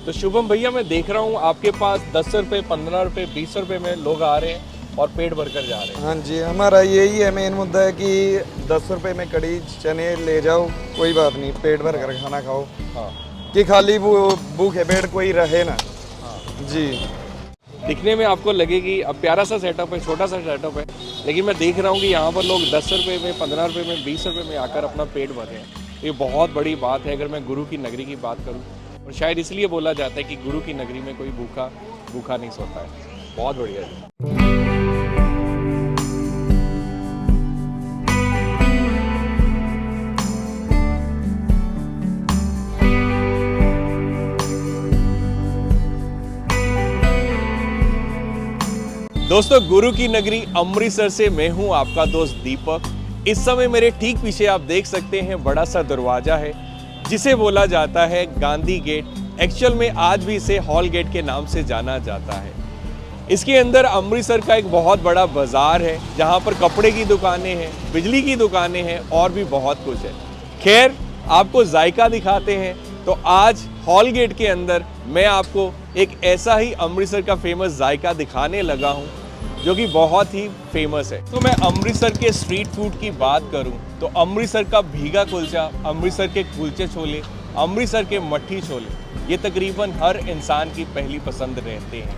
तो शुभम भैया, मैं देख रहा हूँ आपके पास 10 रुपये, 15 रुपये, 20 रुपये में लोग आ रहे हैं और पेट भर कर जा रहे हैं। हाँ जी, हमारा यही है मेन मुद्दा है कि 10 रुपये में कड़ी चने ले जाओ, कोई बात नहीं, पेट भर कर खाना खाओ। हाँ कि खाली वो भूखे पेट कोई रहे ना। हाँ। जी। दिखने में आपको लगेगी अब प्यारा सा सेटअप है, छोटा सा सेटअप है, लेकिन मैं देख रहा हूँ कि यहाँ पर लोग 10 रुपये में, 15 रुपये में, 20 रुपये में आकर अपना पेट भर रहे हैं। ये बहुत बड़ी बात है अगर मैं गुरु की नगरी की बात करूँ, और शायद इसलिए बोला जाता है कि गुरु की नगरी में कोई भूखा नहीं सोता है। बहुत बढ़िया है। दोस्तों, गुरु की नगरी अमृतसर से मैं हूं आपका दोस्त दीपक। इस समय मेरे ठीक पीछे आप देख सकते हैं बड़ा सा दरवाजा है जिसे बोला जाता है गांधी गेट। एक्चुअल में आज भी इसे हॉल गेट के नाम से जाना जाता है। इसके अंदर अमृतसर का एक बहुत बड़ा बाजार है जहां पर कपड़े की दुकानें हैं, बिजली की दुकानें हैं और भी बहुत कुछ है। खैर, आपको जायका दिखाते हैं। तो आज हॉल गेट के अंदर मैं आपको एक ऐसा ही अमृतसर का फेमस जायका दिखाने लगा हूं जो कि बहुत ही फेमस है। तो मैं अमृतसर के स्ट्रीट फूड की बात करूं तो अमृतसर का भीगा कुलचा, अमृतसर के कुलचे छोले, अमृतसर के मट्ठी छोले, ये तकरीबन हर इंसान की पहली पसंद रहते हैं।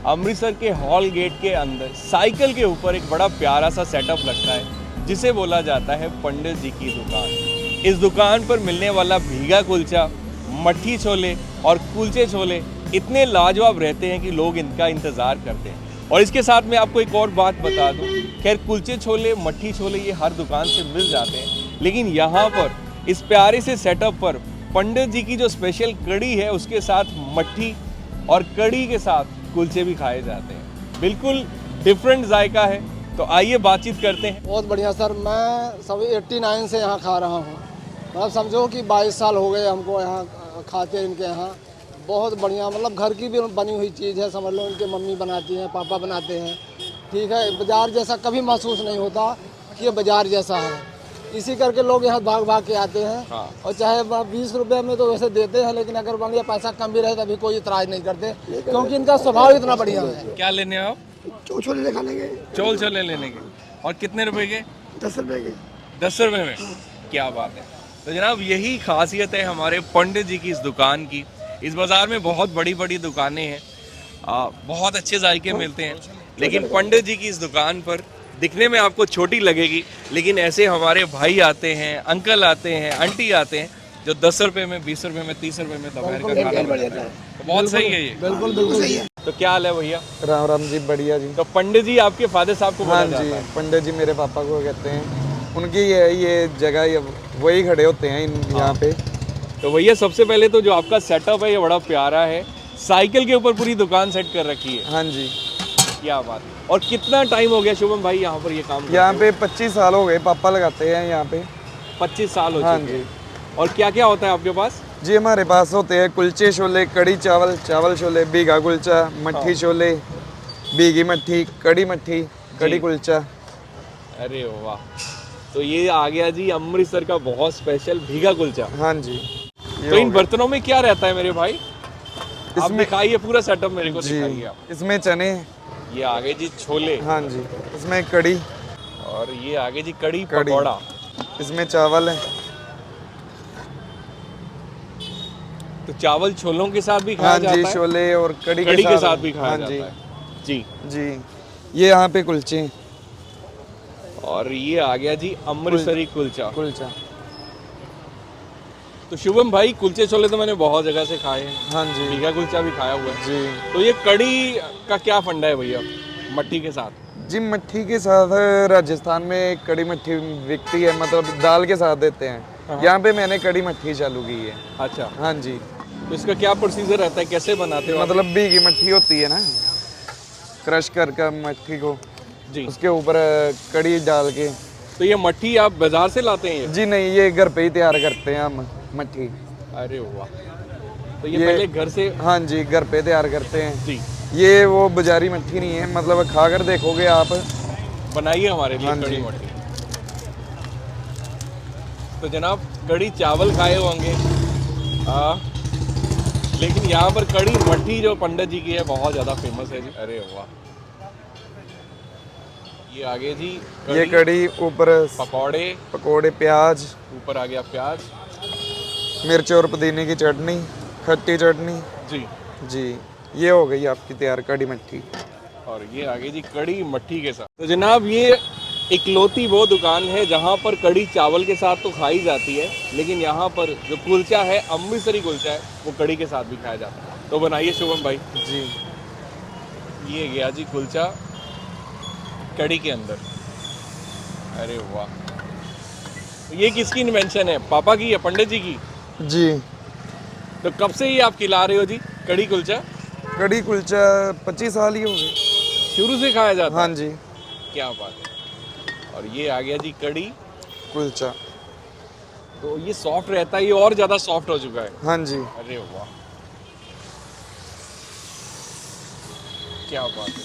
अमृतसर के हॉल गेट के अंदर साइकिल के ऊपर एक बड़ा प्यारा सा सेटअप लगता है जिसे बोला जाता है पंडित जी की दुकान। इस दुकान पर मिलने वाला भीगा कुलचा, मट्ठी छोले और कुलचे छोले इतने लाजवाब रहते हैं कि लोग इनका इंतज़ार करते हैं। और इसके साथ मैं आपको एक और बात बता दूं, खैर कुलचे छोले, मट्ठी छोले ये हर दुकान से मिल जाते हैं, लेकिन यहाँ पर इस प्यारे से सेटअप पर पंडित जी की जो स्पेशल कड़ी है उसके साथ मट्ठी और कड़ी के साथ कुलचे भी खाए जाते हैं। बिल्कुल डिफरेंट जायका है। तो आइए बातचीत करते हैं। बहुत बढ़िया सर, मैं सभी 89 से यहाँ खा रहा हूँ। मतलब समझो कि 22 साल हो गए हमको यहाँ खाते इनके यहाँ। बहुत बढ़िया, मतलब घर की भी बनी हुई चीज़ है, समझ लो। इनके मम्मी बनाती हैं, पापा बनाते हैं, ठीक है। बाज़ार जैसा कभी महसूस नहीं होता कि ये बाज़ार जैसा है। इसी करके लोग यहाँ भाग भाग के आते हैं। हाँ। और चाहे 20 रुपये में तो वैसे देते हैं, लेकिन अगर मान लिया पैसा कम भी रहे तभी कोई इतराज़ नहीं करते, क्योंकि इनका स्वभाव इतना बढ़िया है। क्या लेने आप? छोले खाने के, चोल छोले लेने के। और कितने रुपए के? 10 रुपये के। 10 रुपए में? क्या बात है। तो जनाब, यही खासियत है हमारे पंडित जी की इस दुकान की। इस बाज़ार में बहुत बड़ी बड़ी दुकानें हैं, बहुत अच्छे जायके मिलते हैं, लेकिन पंडित जी की इस दुकान पर दिखने में आपको छोटी लगेगी, लेकिन ऐसे हमारे भाई आते हैं, अंकल आते हैं, आंटी आते हैं जो 10 रुपये में, 20 रुपये में, 30 रुपये में दोपहर का खाना बनाते हैं। तो बहुत सही है ये। बिल्कुल बिल्कुल सही है। तो क्या हाल है भैया? राम राम जी, बढ़िया जी। तो पंडित जी आपके फादर साहब को बोला हाँ जाता जी, है? पंडित जी मेरे पापा को कहते हैं। उनकी ये जगह वही खड़े होते हैं यहाँ पे। तो भैया, सबसे पहले तो जो आपका सेटअप है ये बड़ा प्यारा है। साइकिल के ऊपर पूरी दुकान सेट कर रखी है। हाँ जी। क्या बात है। और कितना टाइम हो गया शुभम भाई यहाँ पर ये काम करते यहाँ पे 25 साल हो गए, पापा लगाते हैं यहाँ पे। 25 साल हो हाँ चुके जी। हैं। और क्या क्या होता है आपके पास? जी, हमारे पास होते हैं कुलचे छोले, कड़ी चावल, चावल छोले, भीगा कुलचा, मट्ठी छोले, भीगी मट्ठी, कड़ी मट्ठी, कड़ी कुलचा। अरे वाह। तो ये आ गया जी अमृतसर का बहुत स्पेशल भीगा कुलचा। हाँ जी। तो इन बर्तनों में क्या रहता है मेरे भाई? आप इसमें दिखाइए पूरा सेटअप मेरे को जी, दिखाइए आप। इसमें चने। ये आ गए जी छोले। हाँ जी। इसमें कड़ी। और ये आ गए जी कड़ी कड़ी। पकौड़ा। इसमें चावल है। तो चावल छोलों के साथ भी खाया हाँ जाता जी, है? छोले और कड़ी के साथ भी खाया हाँ जाता जी। है जी। जी, ये यहाँ पे कुलचे। और ये आ गया जी अमृतसरी कुलचा। कुलचा। तो शुभम भाई, कुलचे छोले तो मैंने बहुत जगह से खाए हैं। हाँ जी। भीगा कुलचा भी खाया हुआ है जी। तो ये कड़ी का क्या फंडा है भैया मट्ठी के साथ? जी, मट्ठी के साथ राजस्थान में कड़ी मट्ठी बिकती है, मतलब दाल के साथ देते हैं। यहाँ पे मैंने कड़ी मट्ठी चालू की है। अच्छा। हाँ जी। तो इसका क्या प्रोसीजर रहता है, कैसे बनाते हो आप? मतलब भीगी मट्ठी होती है ना, क्रश कर मट्ठी को जी। उसके ऊपर कड़ी डाल के। तो ये मट्ठी आप बाजार से लाते हैं ये? जी नहीं, ये घर पे ही तैयार करते हैं हम मट्ठी। अरे वाह। तो ये पहले घर से? हाँ जी, घर पे तैयार करते हैं जी। ये वो बाजारी मट्ठी नहीं है, मतलब खाकर देखोगे आप। बनाइए हमारे लिए हाँ कड़ी जी। मट्ठी। तो जनाब, कड़ी चावल खाए होंगे, लेकिन यहाँ पर कड़ी मट्ठी जो पंडित जी की है बहुत ज़्यादा फेमस है जी। अरे वाह, ये आगे जी ये कड़ी, ऊपर पकौड़े, पकोड़े, प्याज, ऊपर आ गया प्याज मिर्च और पुदीने की चटनी, खट्टी चटनी जी, जी। ये हो गई आपकी तैयार कड़ी मट्ठी। और ये आगे जी कड़ी मट्ठी के साथ। तो जनाब ये इकलौती वो दुकान है जहाँ पर कड़ी चावल के साथ तो खाई जाती है, लेकिन यहाँ पर जो कुलचा है, अमृतसरी कुलचा है, वो कड़ी के साथ भी खाया जाता है। तो बनाइए शुभम भाई जी। ये गया जी कुलचा कड़ी के अंदर। अरे वाह, तो ये किसकी इन्वेंशन है? पापा की या पंडित जी की? जी। तो कब से ही आप खिला रहे हो जी कड़ी कुलचा? कड़ी कुलचा 25 साल ही हो गए। शुरू से खाया जाता हाँ है? जी। क्या बात है। और ये आ गया जी कड़ी कुलचा। तो ये सॉफ्ट रहता है, ये और ज़्यादा सॉफ्ट हो चुका है। हाँ जी। अरे वाह, क्या बात है।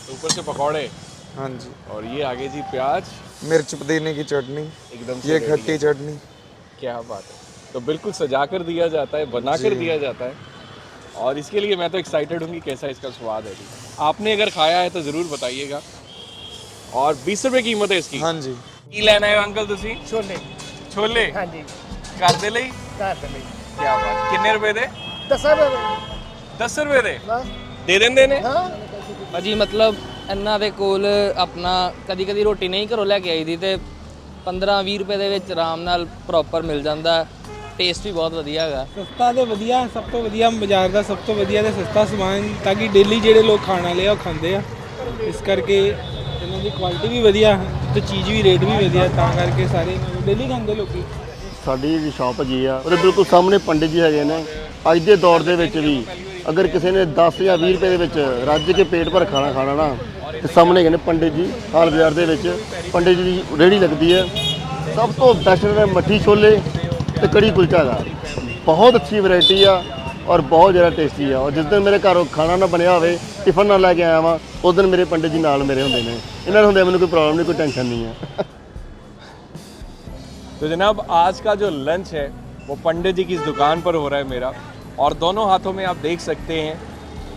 तो ऊपर से पकौड़े, हाँ जी। और ये आगे जी प्याज, मिर्च पुदीने की चटनी, एकदम से ये ready खट्टी है। चटनी। क्या बात है। तो बिल्कुल सजा कर दिया जाता है, बना कर दिया जाता है, और इसके लिए मैं तो एक्साइटेड हूँ कि कैसा इसका स्वाद है जी। आपने अगर खाया है तो ज़रूर बताइएगा। और 20 रुपए कीमत है इसकी। हाँ जी। की लेना है अंकल तुसी? छोले। छोले हाँ जी, कर दे ਲਈ? घर दे ਲਈ। क्या बात। कितने रुपए दे? 10 रुपए 10 रुपए दे? बस। दे देंगे ने? हाँ ਭਾਜੀ ਮਤਲਬ ਇਹਨਾਂ ਦੇ ਕੋਲ ਆਪਣਾ ਕਦੀ ਕਦੀ ਰੋਟੀ ਨਹੀਂ ਘਰੋਂ ਲੈ ਕੇ ਆਈ ਦੀ ਤੇ 15-20 ਰੁਪਏ ਦੇ ਵਿੱਚ ਆਰਾਮ ਨਾਲ ਪ੍ਰੋਪਰ ਮਿਲ ਜਾਂਦਾ। ਟੇਸਟ ਵੀ ਬਹੁਤ ਵਧੀਆ ਹੈਗਾ। ਸਸਤਾ ਤੇ ਵਧੀਆ, ਸਭ ਤੋਂ ਵਧੀਆ ਬਾਜ਼ਾਰ ਦਾ ਸਭ ਤੋਂ ਵਧੀਆ ਤੇ ਸਸਤਾ ਸਮਾਨ, ਤਾਂ ਕਿ ਡੇਲੀ ਜਿਹੜੇ ਲੋਕ ਖਾਣ ਵਾਲੇ ਆ ਉਹ ਖਾਂਦੇ ਆ। ਇਸ ਕਰਕੇ ਇਹਨਾਂ ਦੀ ਕੁਆਲਿਟੀ ਵੀ ਵਧੀਆ ਤੇ ਚੀਜ਼ ਵੀ ਰੇਟ ਵੀ ਵਧੀਆ, ਤਾਂ ਕਰਕੇ ਸਾਰੇ ਇਹਨਾਂ ਨੂੰ ਡੇਲੀ ਖਾਂਦੇ ਲੋਕੀ। ਸਾਡੀ ਜਿਹੜੀ ਸ਼ਾਪ ਹੈਗੀ ਆ ਉਹਦੇ ਬਿਲਕੁਲ ਸਾਹਮਣੇ ਪੰਡਿਤ ਜੀ ਹੈਗੇ ਨੇ। ਅੱਜ ਦੇ ਦੌਰ ਦੇ ਵਿੱਚ ਵੀ ਅਗਰ ਕਿਸੇ ਨੇ 10 ਜਾਂ 20 ਰੁਪਏ ਦੇ ਵਿੱਚ ਰੱਜ ਕੇ ਪੇਟ ਭਰ ਖਾਣਾ ਖਾਣਾ ਨਾ, ਤੇ ਸਾਹਮਣੇ ਹੈਗੇ ਨੇ ਪੰਡਿਤ ਜੀ। ਹਾਲ ਬਾਜ਼ਾਰ ਦੇ ਵਿੱਚ ਪੰਡਿਤ ਜੀ ਦੀ ਰੇਹੜੀ ਲੱਗਦੀ ਹੈ। ਸਭ ਤੋਂ ਬੈਸਟ ਨੇ ਮੱਠੀ ਛੋਲੇ ਤੇ ਕੜੀ ਕੁਲਚਾ ਹੈਗਾ। ਬਹੁਤ ਅੱਛੀ ਵੈਰਾਈਟੀ ਆ ਔਰ ਬਹੁਤ ਜ਼ਿਆਦਾ ਟੇਸਟੀ ਆ। ਔਰ ਜਿਸ ਦਿਨ ਮੇਰੇ ਘਰੋਂ ਖਾਣਾ ਨਾ ਬਣਿਆ ਹੋਵੇ, ਟਿਫਨ ਨਾਲ ਲੈ ਕੇ ਆਇਆ ਵਾਂ, ਉਸ ਦਿਨ ਮੇਰੇ ਪੰਡਿਤ ਜੀ ਨਾਲ ਮੇਰੇ ਹੁੰਦੇ ਨੇ। ਇਹਨਾਂ ਨੂੰ ਹੁੰਦੇ ਮੈਨੂੰ ਕੋਈ ਪ੍ਰੋਬਲਮ ਨਹੀਂ, ਕੋਈ ਟੈਨਸ਼ਨ नहीं है। तो जनाब आज का जो लंच है वो पंडित जी की इस दुकान पर हो रहा है मेरा, और दोनों हाथों में आप देख सकते हैं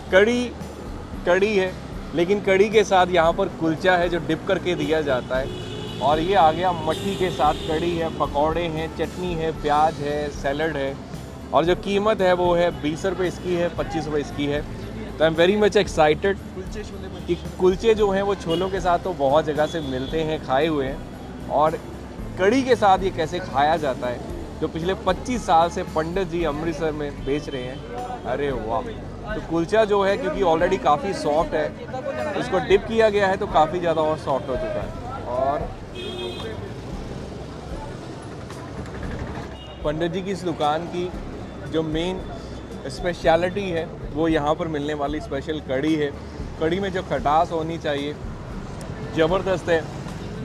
कड़ी है, लेकिन कड़ी के साथ यहाँ पर कुलचा है जो डिप करके दिया जाता है। और ये आ गया मट्ठी के साथ कड़ी है, पकौड़े हैं, चटनी है, प्याज है, सैलड है, और जो कीमत है वो है 20 रुपये इसकी है, 25 रुपये इसकी है। तो I am very much excited कि कुलचे जो हैं वो छोलों के साथ तो बहुत जगह से मिलते हैं, खाए हुए हैं, और कड़ी के साथ ये कैसे खाया जाता है जो पिछले 25 साल से पंडित जी अमृतसर में बेच रहे हैं। अरे वाह। तो कुलचा जो है क्योंकि ऑलरेडी काफ़ी सॉफ्ट है, उसको डिप किया गया है तो काफ़ी ज़्यादा और सॉफ्ट हो चुका है। और पंडित जी की इस दुकान की जो मेन स्पेशलिटी है वो यहाँ पर मिलने वाली स्पेशल कड़ी है। कड़ी में जो खटास होनी चाहिए ज़बरदस्त है,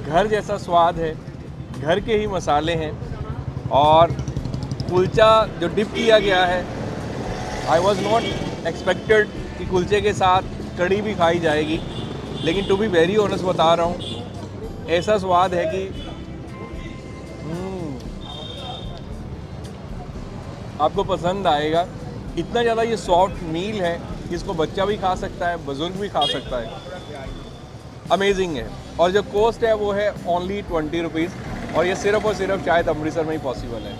घर जैसा स्वाद है, घर के ही मसाले हैं, और कुलचा जो डिप किया गया है, आई वॉज नॉट एक्सपेक्टेड कि कुलचे के साथ कड़ी भी खाई जाएगी, लेकिन टू बी वेरी ऑनेस्ट बता रहा हूँ, ऐसा स्वाद है कि आपको पसंद आएगा। इतना ज़्यादा ये सॉफ्ट मील है कि इसको बच्चा भी खा सकता है, बुजुर्ग भी खा सकता है। अमेजिंग है। और जो कॉस्ट है वो है ओनली 20 रुपीज़, और ये सिर्फ और सिर्फ शायद अमृतसर में ही पॉसिबल है।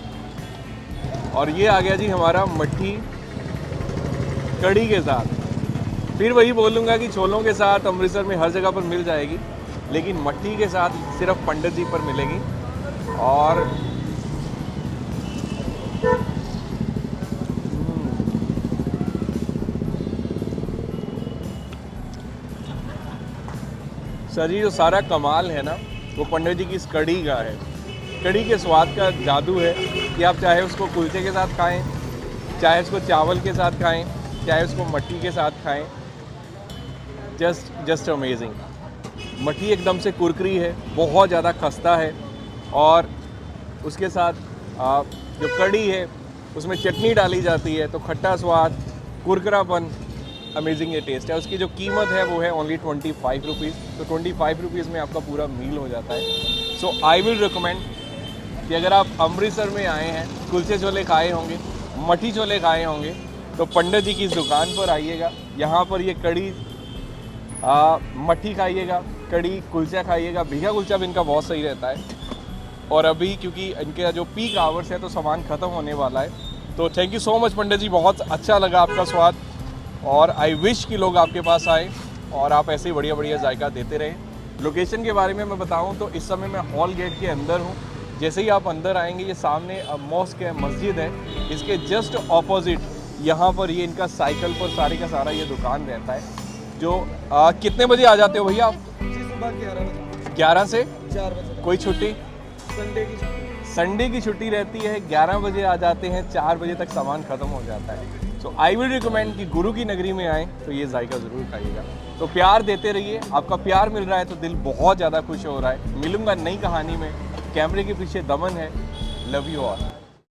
और ये आ गया जी हमारा मट्ठी कड़ी के साथ। फिर वही बोलूँगा कि छोलों के साथ अमृतसर में हर जगह पर मिल जाएगी, लेकिन मट्ठी के साथ सिर्फ पंडित जी पर मिलेगी। और सर जी जो सारा कमाल है ना वो पंडित जी की इस कड़ी का है। कड़ी के स्वाद का जादू है कि आप चाहे उसको कुलचे के साथ खाएं, चाहे उसको चावल के साथ खाएं, चाहे उसको मट्ठी के साथ खाएं, जस्ट अमेजिंग। मट्ठी एकदम से कुरकुरी है, बहुत ज़्यादा खस्ता है, और उसके साथ जो कड़ी है उसमें चटनी डाली जाती है तो खट्टा स्वाद, कुरकुरापन, अमेजिंग ये टेस्ट है। उसकी जो कीमत है वो है ओनली 25 रुपीज़। तो 25 रुपीज़ में आपका पूरा मील हो जाता है। सो आई विल रिकमेंड कि अगर आप अमृतसर में आए हैं, कुलचे छोले खाए होंगे, मट्ठी छोले खाए होंगे, तो पंडित जी की इस दुकान पर आइएगा, यहाँ पर ये कड़ी मट्ठी खाइएगा, कड़ी कुलचा खाइएगा। भीगा कुलचा भी इनका बहुत सही रहता है। और अभी क्योंकि इनके जो पीक आवर्स है तो सामान ख़त्म होने वाला है। तो थैंक यू सो मच पंडित जी, बहुत अच्छा लगा आपका स्वाद और आई विश कि लोग आपके पास आए और आप ऐसे ही बढ़िया बढ़िया जायका देते रहें। लोकेशन के बारे में मैं बताऊं तो इस समय मैं हॉल गेट के अंदर हूं। जैसे ही आप अंदर आएंगे ये सामने मॉस्क है, मस्जिद है, इसके जस्ट ऑपोजिट यहाँ पर ये इनका साइकिल पर सारे का सारा ये दुकान रहता है। जो कितने बजे आ जाते हो भैया आप? सुबह 11 से 4 बजे कोई छुट्टी? संडे की छुट्टी रहती है, 11 बजे आ जाते हैं, 4 बजे तक सामान ख़त्म हो जाता है। सो आई विल रिकमेंड कि गुरु की नगरी में आएँ तो ये जायका ज़रूर खाइएगा। तो प्यार देते रहिए, आपका प्यार मिल रहा है तो दिल बहुत ज़्यादा खुश हो रहा है। मिलूंगा नई कहानी में। कैमरे के पीछे दमन है। Love you all.